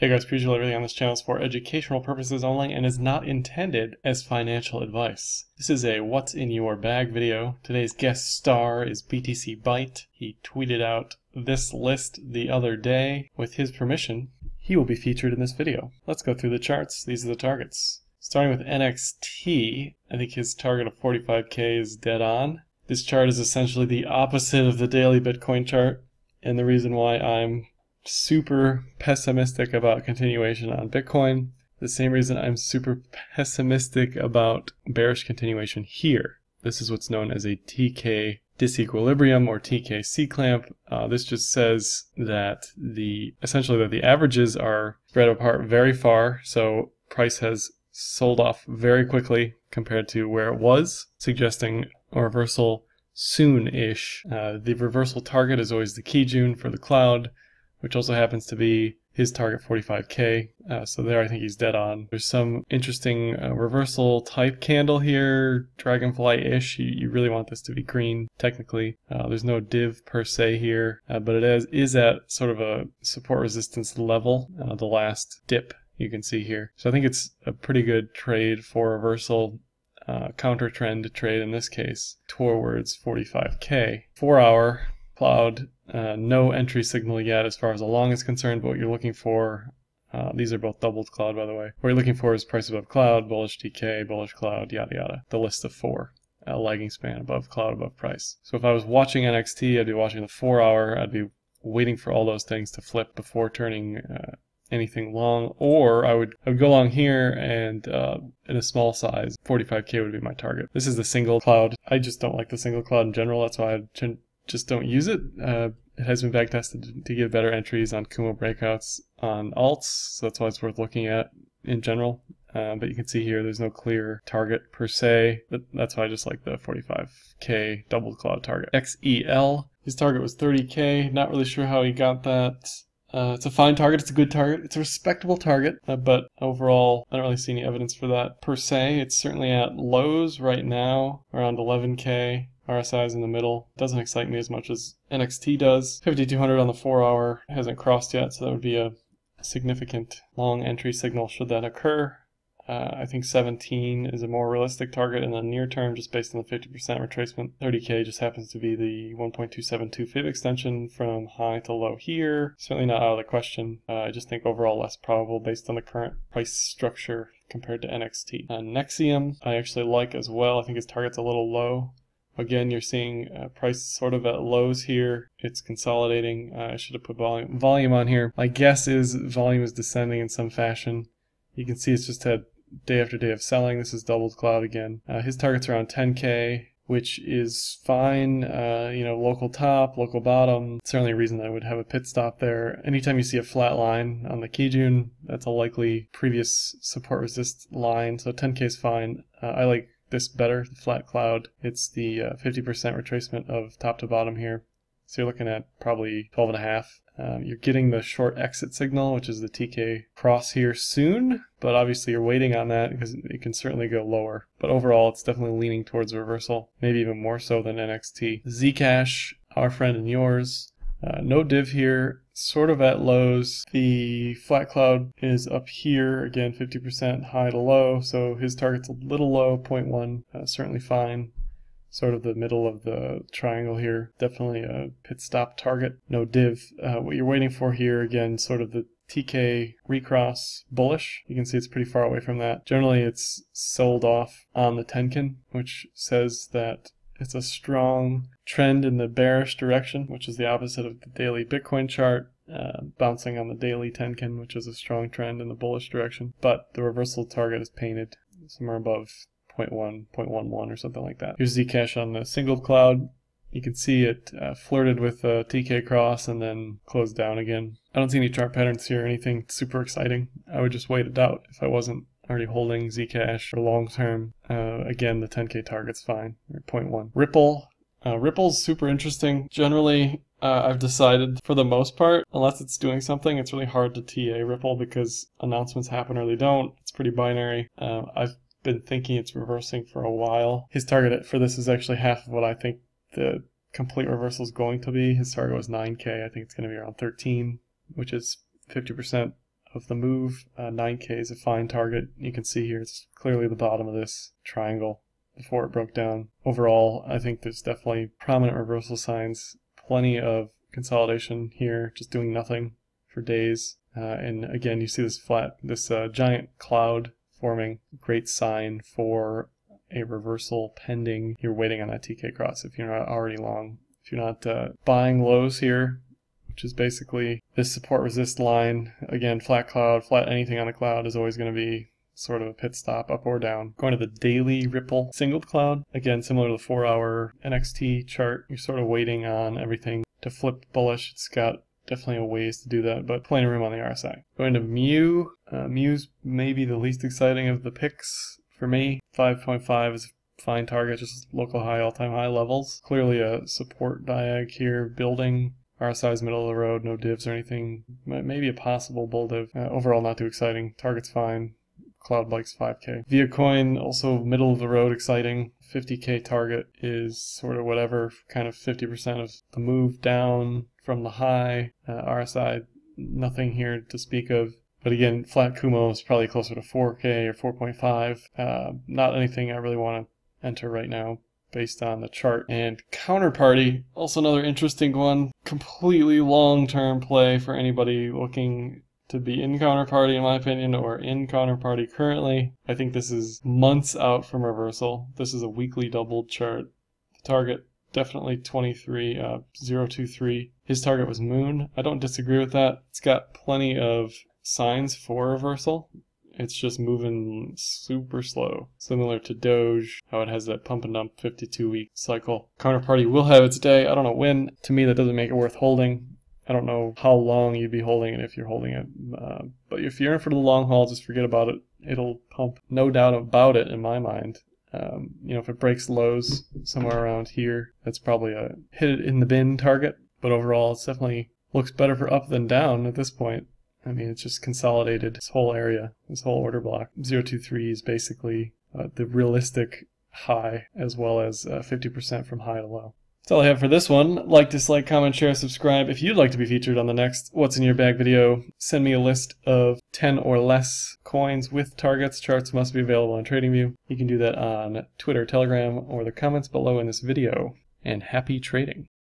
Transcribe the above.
Hey guys, usually everything on this channel is for educational purposes only and is not intended as financial advice. This is a what's in your bag video. Today's guest star is BTC Byte. He tweeted out this list the other day. With his permission, he will be featured in this video. Let's go through the charts. These are the targets. Starting with NXT, I think his target of 45k is dead on. This chart is essentially the opposite of the daily Bitcoin chart, and the reason why I'm super pessimistic about continuation on Bitcoin, the same reason I'm super pessimistic about bearish continuation here. This is what's known as a TK disequilibrium or TK C-clamp. This just says that essentially the averages are spread apart very far, so price has sold off very quickly compared to where it was, suggesting a reversal soon-ish. The reversal target is always the Kijun for the cloud, which also happens to be his target 45k. So there I think he's dead on. There's some interesting reversal type candle here, dragonfly-ish. You really want this to be green, technically. There's no div per se here, but it is at sort of a support resistance level, the last dip you can see here. So I think it's a pretty good trade for reversal, counter trend trade in this case, towards 45k. 4-hour cloud, no entry signal yet as far as the long is concerned, but what you're looking for, these are both doubled cloud by the way, what you're looking for is price above cloud, bullish TK, bullish cloud, yada yada, the list of 4, lagging span above cloud, above price. So if I was watching NXT, I'd be watching the 4-hour, I'd be waiting for all those things to flip before turning anything long, or I would go long here and in a small size, 45k would be my target. This is the single cloud. I just don't like the single cloud in general, that's why I just don't use it. It has been backtested to give better entries on Kumo breakouts on alts, so that's why it's worth looking at in general. But you can see here there's no clear target per se, but that's why I just like the 45k double cloud target. XEL, his target was 30k, not really sure how he got that. It's a fine target, it's a good target, it's a respectable target, but overall I don't really see any evidence for that per se. It's certainly at lows right now, around 11k. RSI is in the middle. Doesn't excite me as much as NXT does. 5200 on the 4-hour hasn't crossed yet, so that would be a significant long entry signal should that occur. I think 17 is a more realistic target in the near term just based on the 50% retracement. 30k just happens to be the 1.272 fib extension from high to low here. Certainly not out of the question. I just think overall less probable based on the current price structure compared to NXT. Nexium I actually like as well. I think his target's a little low. Again, you're seeing price sort of at lows here. It's consolidating. I should have put volume on here. My guess is volume is descending in some fashion. You can see it's just had day after day of selling. This is doubled cloud again. His target's around 10k, which is fine. Local top, local bottom. Certainly a reason I would have a pit stop there. Anytime you see a flat line on the Kijun, that's a likely previous support resist line. So 10k is fine. I like this better, the flat cloud. It's the 50% retracement of top to bottom here. So you're looking at probably 12.5. You're getting the short exit signal, which is the TK cross here soon, but obviously you're waiting on that because it can certainly go lower. But overall, it's definitely leaning towards reversal, maybe even more so than NXT. Zcash, our friend and yours. No div here, sort of at lows. The flat cloud is up here, again 50% high to low, so his target's a little low, 0.1, certainly fine. Sort of the middle of the triangle here, definitely a pit stop target. No div. What you're waiting for here, again, sort of the TK recross bullish. You can see it's pretty far away from that. Generally it's sold off on the Tenkan, which says that it's a strong trend in the bearish direction, which is the opposite of the daily Bitcoin chart, bouncing on the daily Tenkan, which is a strong trend in the bullish direction. But the reversal target is painted somewhere above 0.1, 0.11 or something like that. Here's Zcash on the single cloud. You can see it flirted with a TK cross and then closed down again. I don't see any chart patterns here or anything super exciting. I would just wait it out if I wasn't already holding Zcash for long term. Again, the 10k target's fine, or 0.1. Ripple. Ripple's super interesting. Generally, I've decided for the most part, unless it's doing something, it's really hard to TA Ripple because announcements happen or they don't. It's pretty binary. I've been thinking it's reversing for a while. His target for this is actually half of what I think the complete reversal is going to be. His target was 9k. I think it's going to be around 13, which is 50% of the move. 9K is a fine target. You can see here it's clearly the bottom of this triangle before it broke down. Overall, I think there's definitely prominent reversal signs. Plenty of consolidation here, just doing nothing for days. And again, you see this giant cloud forming. Great sign for a reversal pending. You're waiting on that TK cross if you're not already long. If you're not buying lows here, which is basically this support resist line. Again, flat cloud, flat anything on the cloud is always going to be sort of a pit stop up or down. Going to the daily Ripple singled cloud, again similar to the 4-hour NXT chart, you're sort of waiting on everything to flip bullish. It's got definitely a ways to do that, but plenty of room on the RSI. Going to Mu, Mu's maybe the least exciting of the picks for me. 5.5 is a fine target, just local high, all-time high levels. Clearly a support diag here building. RSI is middle of the road, no divs or anything. Maybe a possible bull div. Overall not too exciting. Target's fine. Cloud likes 5K. Viacoin, also middle of the road, exciting. 50K target is sort of whatever, kind of 50% of the move down from the high. RSI, nothing here to speak of. But again, flat Kumo is probably closer to 4K or 4.5. Not anything I really want to enter right now based on the chart. And Counterparty, also another interesting one. Completely long-term play for anybody looking to be in Counterparty, in my opinion, or in Counterparty currently. I think this is months out from reversal. This is a weekly doubled chart. The target, definitely 023. His target was Moon. I don't disagree with that. It's got plenty of signs for reversal. It's just moving super slow. Similar to Doge, how it has that pump and dump 52-week cycle. Counterparty will have its day. I don't know when. To me, that doesn't make it worth holding. I don't know how long you'd be holding it if you're holding it. But if you're in for the long haul, just forget about it. It'll pump. No doubt about it in my mind. If it breaks lows somewhere around here, that's probably a hit it in the bin target. But overall, it definitely looks better for up than down at this point. I mean, it's just consolidated this whole area, this whole order block. 023 is basically the realistic high, as well as 50% from high to low. That's all I have for this one. Like, dislike, comment, share, subscribe. If you'd like to be featured on the next What's in Your Bag video, send me a list of 10 or less coins with targets. Charts must be available on TradingView. You can do that on Twitter, Telegram, or the comments below in this video. And happy trading.